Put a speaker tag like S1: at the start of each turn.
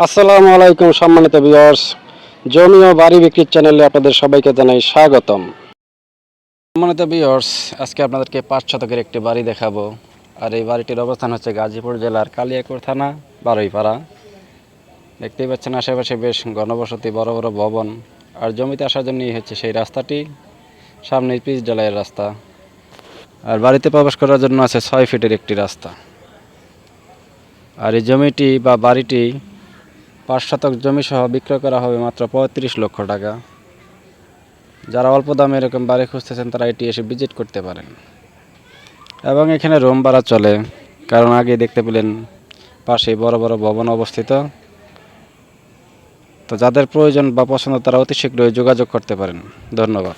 S1: আসসালামু আলাইকুম সম্মানিত ভিউয়ার্স, জমি ও বাড়ি বিক্রির চ্যানেলে আপনাদের সবাইকে জানাই স্বাগতম। সম্মানিত ভিউয়ার্স, আজকে আপনাদেরকে 5 শতকের একটি বাড়ি দেখাবো। আর এই বাড়িটির অবস্থান হচ্ছে গাজীপুর জেলার কালিয়াকৈর থানা বারুইপাড়া। দেখতেই পাচ্ছেন আশেপাশে বেশ ঘনবসতি, বড় বড় ভবন। আর জমিতে আসার জন্যই হচ্ছে সেই রাস্তাটি, সামনে পিচ ঢালাইয়ের রাস্তা। আর বাড়িতে প্রবেশ করার জন্য আছে 6 ফিটের একটি রাস্তা। আর এই জমিটি বা বাড়িটি 5 শতক জমি সহ বিক্রয় করা হবে মাত্র 35 লক্ষ টাকা। যারা অল্প দামে এরকম বাড়ি খুঁজতেছেন তারা এটি এসে ভিজিট করতে পারেন। এবং এখানে রুম ভাড়া চলে, কারণ আগে দেখতে পেলেন পাশে বড় বড় ভবন অবস্থিত। তো যাদের প্রয়োজন বা পছন্দ তারা অতি শীঘ্রই যোগাযোগ করতে পারেন। ধন্যবাদ।